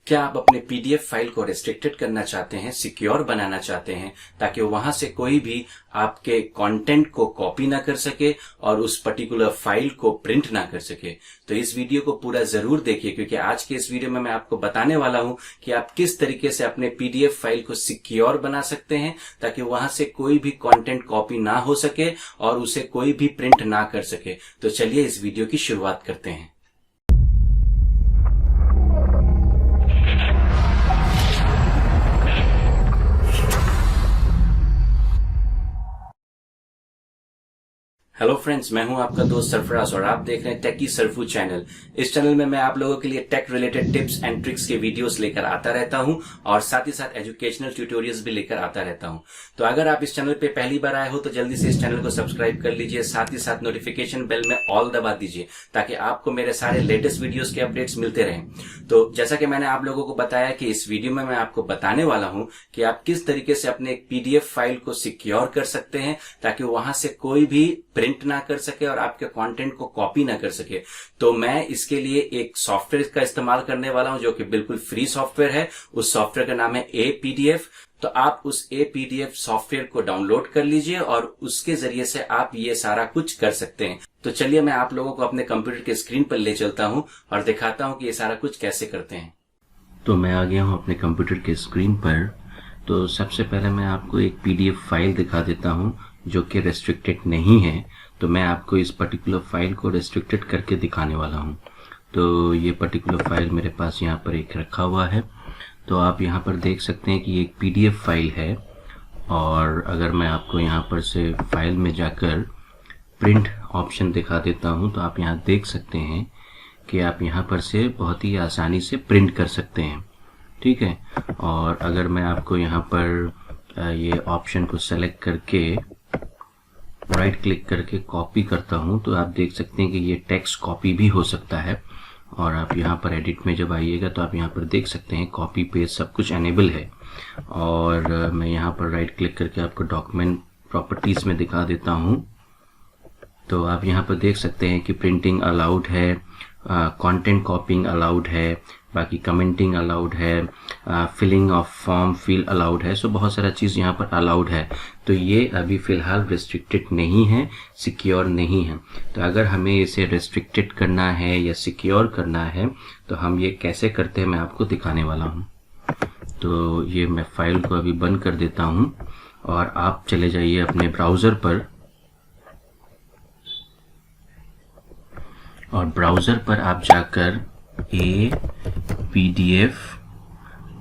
क्या आप अपने पीडीएफ फाइल को रेस्ट्रिक्टेड करना चाहते हैं, सिक्योर बनाना चाहते हैं, ताकि वहां से कोई भी आपके कंटेंट को कॉपी ना कर सके और उस पर्टिकुलर फाइल को प्रिंट ना कर सके? तो इस वीडियो को पूरा जरूर देखिए, क्योंकि आज के इस वीडियो में मैं आपको बताने वाला हूं कि आप किस तरीके से अपने पीडीएफ फाइल को सिक्योर बना सकते हैं ताकि वहां से कोई भी कंटेंट कॉपी ना हो सके और उसे कोई भी प्रिंट ना कर सके। तो चलिए इस वीडियो की शुरुआत करते हैं। हेलो फ्रेंड्स, मैं हूं आपका दोस्त सरफराज और आप देख रहे हैं टेकी सरफू चैनल। इस चैनल में मैं आप लोगों के लिए tech related tips and tricks के वीडियोस लेकर आता रहता हूं और साथ ही साथ एजुकेशनल ट्यूटोरियल्स भी लेकर आता रहता हूं। तो अगर आप इस चैनल पे पहली बार आए हो तो जल्दी से इस चैनल को सब्सक्राइब कर लीजिए, साथ ही साथ नोटिफिकेशन बेल में ऑल दबा दीजिए ताकि आपको मेरे सारे लेटेस्ट वीडियोस के अपडेट्स मिलते रहें। तो जैसा कि मैंने आप लोगों को बताया कि इस वीडियो में मैं आपको बताने वाला हूं कि आप किस तरीके से अपने एक पीडीएफ फाइल को सिक्योर कर सकते हैं ताकि वहां से कोई भी प्रिंट ना कर सके और आपके कंटेंट को कॉपी ना कर सके। तो मैं इसके लिए एक सॉफ्टवेयर का इस्तेमाल करने वाला हूं जो कि बिल्कुल फ्री सॉफ्टवेयर है। उस सॉफ्टवेयर का नाम है APDF। तो आप उस APDF सॉफ्टवेयर को डाउनलोड कर लीजिए और उसके जरिए से आप ये सारा कुछ कर सकते हैं। तो चलिए मैं आप लोगों को अपने कंप्यूटर के स्क्रीन पर ले चलता हूं और दिखाता हूं कि ये सारा कुछ कैसे करते हैं। तो मैं आ गया हूं अपने कंप्यूटर के स्क्रीन पर। तो सबसे पहले मैं आपको एक PDF फाइल दिखा देता हूं जो कि रेस्ट्रिक्टेड नहीं है। तो मैं आपको इस पर्टिकुलर फाइल को रेस्ट्रिक्टेड करके दिखाने वाला हूं। तो ये पर्टिकुलर फाइल मेरे पास यहाँ पर एक रखा हुआ है। तो आप यहाँ पर देख सकते हैं कि ये एक PDF फाइल है और अगर मैं आपको यहाँ पर से फाइल में जाकर प्रिंट ऑप्शन दिखा देता हूँ तो आप यहाँ देख सकते हैं कि आप यहाँ पर से बहुत ही आसानी से प्रिंट कर सकते हैं। ठीक है। और अगर मैं आपको यहाँ पर ये ऑप्शन को सेलेक्ट करके राइट क्लिक करके कॉपी करता हूँ तो आप देख सकते हैं कि ये टेक्स्ट कॉपी भी हो सकता है। और आप यहाँ पर एडिट में जब आइएगा तो आप यहाँ पर देख सकते हैं कॉपी पेस्ट सब कुछ एनेबल है। और मैं यहाँ पर राइट क्लिक करके आपको डॉक्यूमेंट प्रॉपर्टीज में दिखा देता हूँ। तो आप यहाँ पर देख सकते हैं कि प्रिंटिंग अलाउड है, कंटेंट कॉपिंग अलाउड है, बाकी कमेंटिंग अलाउड है, filling of form fill allowed है। सो बहुत सारा चीज़ यहाँ पर अलाउड है। तो ये अभी फ़िलहाल रेस्ट्रिक्टेड नहीं है, सिक्योर नहीं है। तो अगर हमें इसे रेस्ट्रिक्टेड करना है या सिक्योर करना है तो हम ये कैसे करते हैं मैं आपको दिखाने वाला हूँ। तो ये मैं फाइल को अभी बंद कर देता हूँ और आप चले जाइए अपने ब्राउज़र पर और ब्राउज़र पर आप जाकर APDF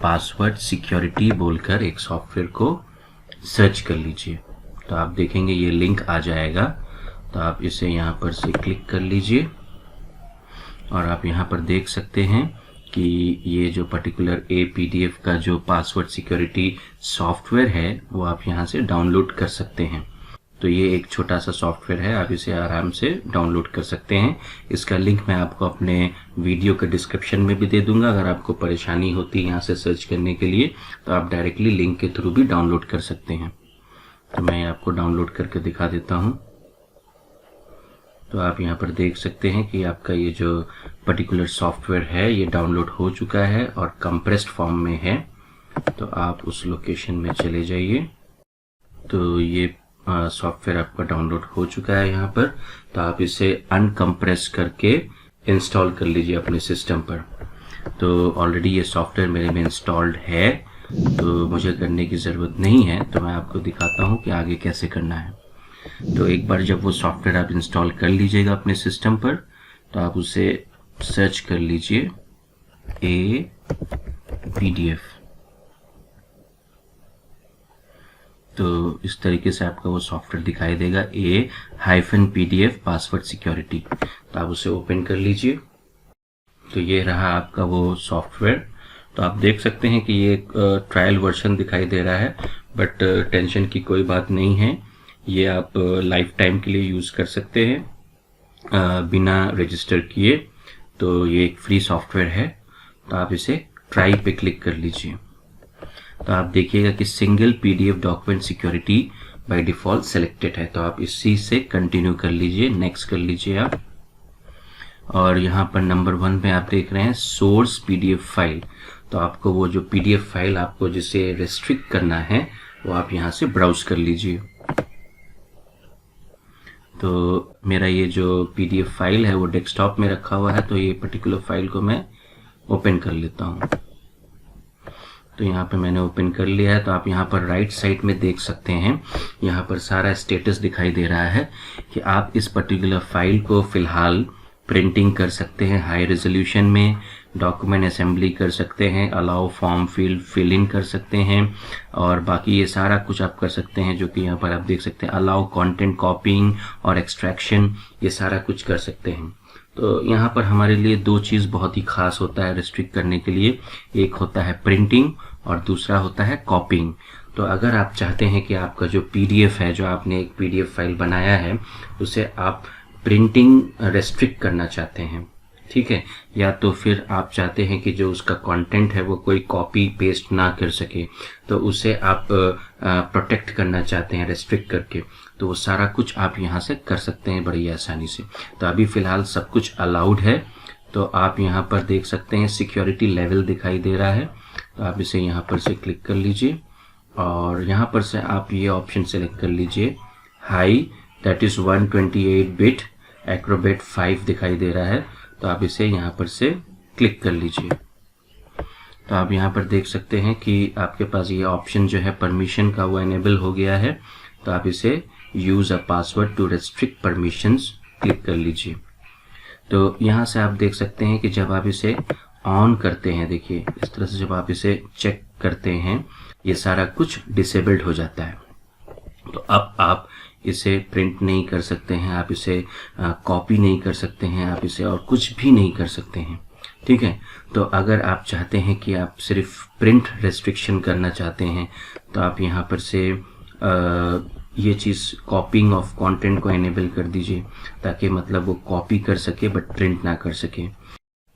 पासवर्ड सिक्योरिटी बोलकर एक सॉफ्टवेयर को सर्च कर लीजिए। तो आप देखेंगे ये लिंक आ जाएगा। तो आप इसे यहाँ पर से क्लिक कर लीजिए और आप यहाँ पर देख सकते हैं कि ये जो पर्टिकुलर APDF का जो पासवर्ड सिक्योरिटी सॉफ्टवेयर है वो आप यहाँ से डाउनलोड कर सकते हैं। तो ये एक छोटा सा सॉफ्टवेयर है, आप इसे आराम से डाउनलोड कर सकते हैं। इसका लिंक मैं आपको अपने वीडियो के डिस्क्रिप्शन में भी दे दूंगा। अगर आपको परेशानी होती है यहाँ से सर्च करने के लिए तो आप डायरेक्टली लिंक के थ्रू भी डाउनलोड कर सकते हैं। तो मैं आपको डाउनलोड करके दिखा देता हूँ। तो आप यहाँ पर देख सकते हैं कि आपका ये जो पर्टिकुलर सॉफ्टवेयर है ये डाउनलोड हो चुका है और कंप्रेस्ड फॉर्म में है। तो आप उस लोकेशन में चले जाइए। तो ये सॉफ्टवेयर आपका डाउनलोड हो चुका है यहाँ पर। तो आप इसे अनकम्प्रेस करके इंस्टॉल कर लीजिए अपने सिस्टम पर। तो ऑलरेडी ये सॉफ्टवेयर मेरे में इंस्टॉल्ड है तो मुझे करने की ज़रूरत नहीं है। तो मैं आपको दिखाता हूँ कि आगे कैसे करना है। तो एक बार जब वो सॉफ्टवेयर आप इंस्टॉल कर लीजिएगा अपने सिस्टम पर तो आप उसे सर्च कर लीजिए APDF। तो इस तरीके से आपका वो सॉफ्टवेयर दिखाई देगा A-PDF पासवर्ड सिक्योरिटी। तो आप उसे ओपन कर लीजिए। तो ये रहा आपका वो सॉफ्टवेयर। तो आप देख सकते हैं कि ये एक ट्रायल वर्जन दिखाई दे रहा है, बट टेंशन की कोई बात नहीं है। ये आप लाइफ टाइम के लिए यूज़ कर सकते हैं बिना रजिस्टर किए। तो ये एक फ्री सॉफ्टवेयर है। तो आप इसे ट्राई पे क्लिक कर लीजिए। तो आप देखिएगा कि single PDF document security by default selected है। तो आप इसी से कंटिन्यू कर लीजिए, नेक्स्ट कर लीजिए आप। और यहाँ पर नंबर 1 पे आप देख रहे हैं सोर्स पीडीएफ फाइल। तो आपको वो जो पीडीएफ फाइल आपको जिसे रेस्ट्रिक्ट करना है वो आप यहाँ से ब्राउज कर लीजिए। तो मेरा ये जो पीडीएफ फाइल है वो डेस्कटॉप में रखा हुआ है, तो ये पर्टिकुलर फाइल को मैं ओपन कर लेता हूँ। तो यहाँ पे मैंने ओपन कर लिया है। तो आप यहाँ पर राइट साइड में देख सकते हैं, यहाँ पर सारा स्टेटस दिखाई दे रहा है कि आप इस पर्टिकुलर फाइल को फिलहाल प्रिंटिंग कर सकते हैं हाई रेजोल्यूशन में, डॉक्यूमेंट असेंबली कर सकते हैं, अलाउ फॉर्म फिल इन कर सकते हैं, और बाकी ये सारा कुछ आप कर सकते हैं जो कि यहाँ पर आप देख सकते हैं, अलाउ कंटेंट कॉपिंग और एक्सट्रैक्शन, ये सारा कुछ कर सकते हैं। तो यहाँ पर हमारे लिए दो चीज़ बहुत ही खास होता है रेस्ट्रिक्ट करने के लिए, एक होता है प्रिंटिंग और दूसरा होता है कॉपिंग। तो अगर आप चाहते हैं कि आपका जो पीडीएफ है, जो आपने एक पीडीएफ फाइल बनाया है, उसे आप प्रिंटिंग रेस्ट्रिक्ट करना चाहते हैं, ठीक है, या तो फिर आप चाहते हैं कि जो उसका कंटेंट है वो कोई कॉपी पेस्ट ना कर सके, तो उसे आप प्रोटेक्ट करना चाहते हैं रेस्ट्रिक्ट करके, तो वो सारा कुछ आप यहाँ से कर सकते हैं बड़ी आसानी से। तो अभी फ़िलहाल सब कुछ अलाउड है। तो आप यहाँ पर देख सकते हैं सिक्योरिटी लेवल दिखाई दे रहा है, तो आप इसे यहाँ पर से क्लिक कर लीजिए और यहाँ पर से आप ये ऑप्शन सेलेक्ट कर लीजिए high, that is 128 bit Acrobat 5 दिखाई दे रहा है, तो आप इसे यहाँ पर से क्लिक कर लीजिए। तो आप यहाँ पर देख सकते हैं कि आपके पास ये ऑप्शन जो है परमिशन का वो एनेबल हो गया है। तो आप इसे use a password to restrict permissions click कर लीजिए। तो यहाँ से आप देख सकते हैं कि जब आप इसे ऑन करते हैं, देखिए इस तरह से जब आप इसे चेक करते हैं ये सारा कुछ डिसेबल्ड हो जाता है। तो अब आप इसे प्रिंट नहीं कर सकते हैं, आप इसे कॉपी नहीं कर सकते हैं, आप इसे और कुछ भी नहीं कर सकते हैं, ठीक है। तो अगर आप चाहते हैं कि आप सिर्फ प्रिंट रेस्ट्रिक्शन करना चाहते हैं तो आप यहाँ पर से ये चीज़ कॉपिंग ऑफ कंटेंट को एनेबल कर दीजिए, ताकि मतलब वो कॉपी कर सके बट प्रिंट ना कर सके।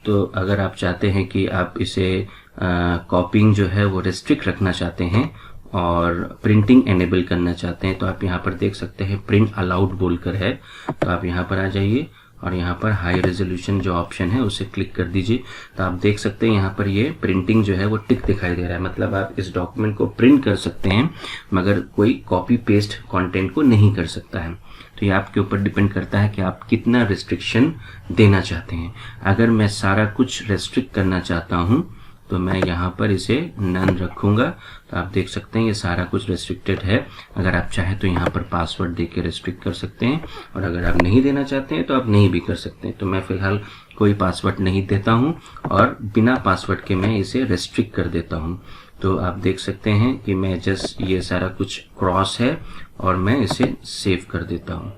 तो अगर आप चाहते हैं कि आप इसे कॉपिंग जो है वो रेस्ट्रिक्ट रखना चाहते हैं और प्रिंटिंग एनेबल करना चाहते हैं, तो आप यहाँ पर देख सकते हैं प्रिंट अलाउड बोलकर है। तो आप यहाँ पर आ जाइए और यहाँ पर हाई रेजोल्यूशन जो ऑप्शन है उसे क्लिक कर दीजिए। तो आप देख सकते हैं यहाँ पर ये प्रिंटिंग जो है वो टिक दिखाई दे रहा है, मतलब आप इस डॉक्यूमेंट को प्रिंट कर सकते हैं मगर कोई कॉपी पेस्ट कंटेंट को नहीं कर सकता है। तो ये आपके ऊपर डिपेंड करता है कि आप कितना रिस्ट्रिक्शन देना चाहते हैं। अगर मैं सारा कुछ रेस्ट्रिक्ट करना चाहता हूँ तो मैं यहाँ पर इसे नन रखूँगा। तो आप देख सकते हैं ये सारा कुछ रेस्ट्रिक्टेड है। अगर आप चाहें तो यहाँ पर पासवर्ड दे के रेस्ट्रिक्ट कर सकते हैं, और अगर आप नहीं देना चाहते हैं तो आप नहीं भी कर सकते हैं। तो मैं फ़िलहाल कोई पासवर्ड नहीं देता हूँ और बिना पासवर्ड के मैं इसे रेस्ट्रिक्ट कर देता हूँ। तो आप देख सकते हैं कि मैं जस्ट ये सारा कुछ क्रॉस है और मैं इसे सेव कर देता हूँ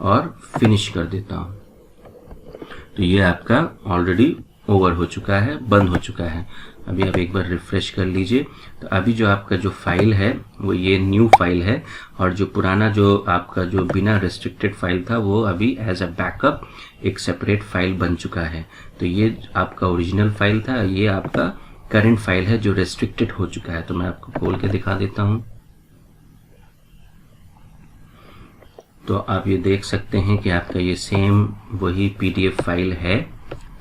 और फिनिश कर देता हूँ। तो ये आपका ऑलरेडी ओवर हो चुका है, बंद हो चुका है। अभी आप एक बार रिफ्रेश कर लीजिए। तो अभी जो आपका जो फाइल है वो ये न्यू फाइल है, और जो पुराना जो आपका जो बिना रेस्ट्रिक्टेड फाइल था वो अभी एज अ बैकअप एक सेपरेट फाइल बन चुका है। तो ये आपका ओरिजिनल फाइल था, ये आपका करंट फाइल है जो रेस्ट्रिक्टेड हो चुका है। तो मैं आपको खोल के दिखा देता हूँ। तो आप ये देख सकते हैं कि आपका ये सेम वही पीडीएफ फाइल है,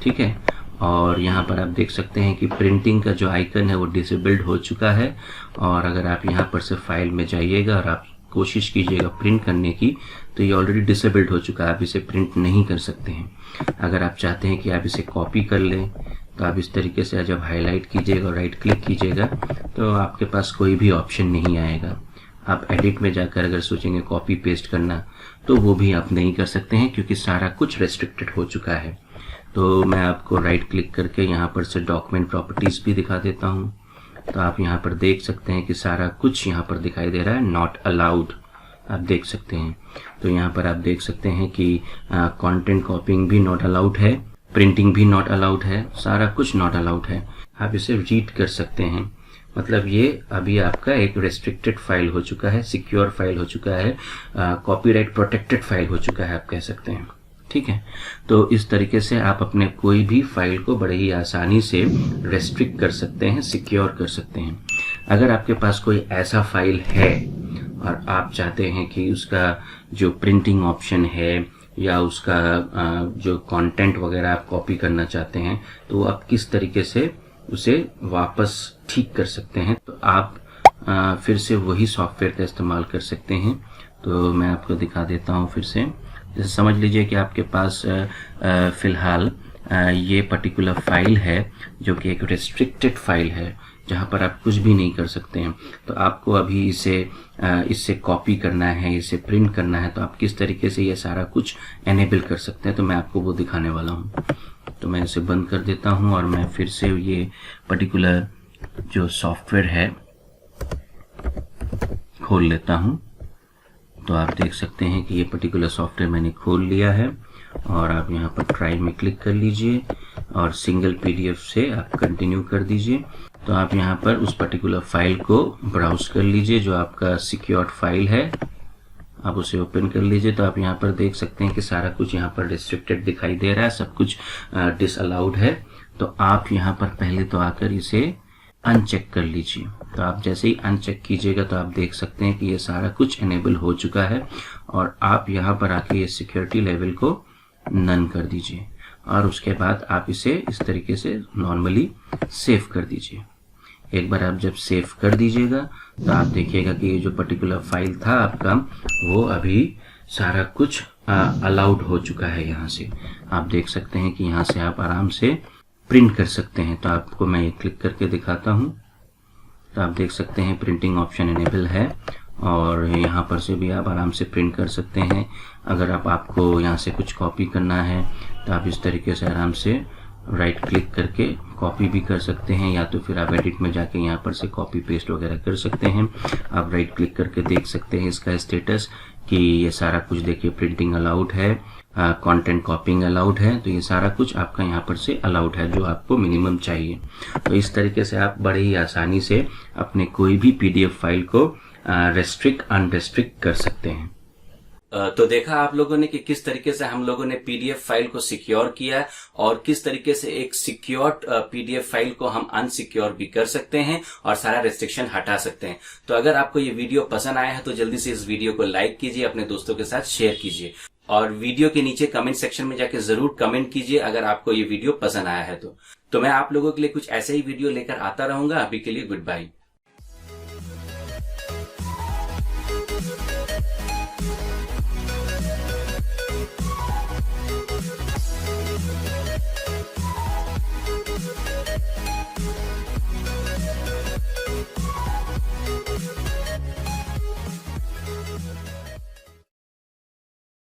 ठीक है। और यहाँ पर आप देख सकते हैं कि प्रिंटिंग का जो आइकन है वो डिसेबल्ड हो चुका है। और अगर आप यहाँ पर से फाइल में जाइएगा और आप कोशिश कीजिएगा प्रिंट करने की, तो ये ऑलरेडी डिसेबल्ड हो चुका है, आप इसे प्रिंट नहीं कर सकते हैं। अगर आप चाहते हैं कि आप इसे कॉपी कर लें तो आप इस तरीके से जब हाईलाइट कीजिएगा और राइट क्लिक कीजिएगा तो आपके पास कोई भी ऑप्शन नहीं आएगा। आप एडिट में जाकर अगर सोचेंगे कॉपी पेस्ट करना तो वो भी आप नहीं कर सकते हैं, क्योंकि सारा कुछ रेस्ट्रिक्टेड हो चुका है। तो मैं आपको राइट क्लिक करके यहाँ पर से डॉक्यूमेंट प्रॉपर्टीज़ भी दिखा देता हूँ। तो आप यहाँ पर देख सकते हैं कि सारा कुछ यहाँ पर दिखाई दे रहा है, नॉट अलाउड, आप देख सकते हैं। तो यहाँ पर आप देख सकते हैं कि कंटेंट कॉपिंग भी नॉट अलाउड है, प्रिंटिंग भी नॉट अलाउड है, सारा कुछ नॉट अलाउड है। आप इसे रीड कर सकते हैं। मतलब ये अभी आपका एक रेस्ट्रिक्टेड फाइल हो चुका है, सिक्योर फाइल हो चुका है, कॉपीराइट प्रोटेक्टेड फाइल हो चुका है, आप कह सकते हैं, ठीक है। तो इस तरीके से आप अपने कोई भी फाइल को बड़े ही आसानी से रेस्ट्रिक्ट कर सकते हैं, सिक्योर कर सकते हैं। अगर आपके पास कोई ऐसा फाइल है और आप चाहते हैं कि उसका जो प्रिंटिंग ऑप्शन है या उसका जो कंटेंट वगैरह आप कॉपी करना चाहते हैं, तो आप किस तरीके से उसे वापस ठीक कर सकते हैं। तो आप फिर से वही सॉफ्टवेयर का इस्तेमाल कर सकते हैं। तो मैं आपको दिखा देता हूँ फिर से। जैसे समझ लीजिए कि आपके पास फ़िलहाल ये पर्टिकुलर फाइल है जो कि एक रेस्ट्रिक्टेड फाइल है, जहाँ पर आप कुछ भी नहीं कर सकते हैं। तो आपको अभी इससे कॉपी करना है, इसे प्रिंट करना है, तो आप किस तरीके से ये सारा कुछ एनेबल कर सकते हैं, तो मैं आपको वो दिखाने वाला हूँ। तो मैं इसे बंद कर देता हूँ और मैं फिर से ये पर्टिकुलर जो सॉफ्टवेयर है खोल लेता हूँ। तो आप देख सकते हैं कि ये पर्टिकुलर सॉफ्टवेयर मैंने खोल लिया है और आप यहाँ पर ट्राई में क्लिक कर लीजिए और सिंगल पीडीएफ से आप कंटिन्यू कर दीजिए। तो आप यहाँ पर उस पर्टिकुलर फाइल को ब्राउज कर लीजिए जो आपका सिक्योर्ड फाइल है, आप उसे ओपन कर लीजिए। तो आप यहाँ पर देख सकते हैं कि सारा कुछ यहाँ पर रिस्ट्रिक्टेड दिखाई दे रहा है, सब कुछ डिसअलाउड है। तो आप यहाँ पर पहले तो आकर इसे अनचेक कर लीजिए। तो आप जैसे ही अनचेक कीजिएगा तो आप देख सकते हैं कि ये सारा कुछ एनेबल हो चुका है और आप यहाँ पर आके ये सिक्योरिटी लेवल को नन कर दीजिए और उसके बाद आप इसे इस तरीके से नॉर्मली सेव कर दीजिए। एक बार आप जब सेव कर दीजिएगा तो आप देखिएगा कि ये जो पर्टिकुलर फाइल था आपका, वो अभी सारा कुछ अलाउड हो चुका है। यहाँ से आप देख सकते हैं कि यहाँ से आप आराम से प्रिंट कर सकते हैं। तो आपको मैं ये क्लिक करके दिखाता हूँ। तो आप देख सकते हैं प्रिंटिंग ऑप्शन इनेबल है और यहाँ पर से भी आप आराम से प्रिंट कर सकते हैं। अगर आपको यहाँ से कुछ कॉपी करना है तो आप इस तरीके से आराम से राइट क्लिक करके कॉपी भी कर सकते हैं, या तो फिर आप एडिट में जाके यहाँ पर से कॉपी पेस्ट वगैरह कर सकते हैं। आप राइट क्लिक करके देख सकते हैं इसका स्टेटस कि ये सारा कुछ देखिए प्रिंटिंग अलाउड है, कंटेंट कॉपिंग अलाउड है। तो ये सारा कुछ आपका यहाँ पर से अलाउड है जो आपको मिनिमम चाहिए। तो इस तरीके से आप बड़े ही आसानी से अपने कोई भी पीडीएफ फाइल को रेस्ट्रिक्ट अनरेस्ट्रिक्ट कर सकते हैं। तो देखा आप लोगों ने कि किस तरीके से हम लोगों ने पीडीएफ फाइल को सिक्योर किया है और किस तरीके से एक सिक्योर्ड पीडीएफ फाइल को हम अनसिक्योर भी कर सकते हैं और सारा रेस्ट्रिक्शन हटा सकते हैं। तो अगर आपको ये वीडियो पसंद आया है तो जल्दी से इस वीडियो को लाइक कीजिए, अपने दोस्तों के साथ शेयर कीजिए और वीडियो के नीचे कमेंट सेक्शन में जाके जरूर कमेंट कीजिए अगर आपको ये वीडियो पसंद आया है तो मैं आप लोगों के लिए कुछ ऐसे ही वीडियो लेकर आता रहूंगा। अभी के लिए गुड बाय।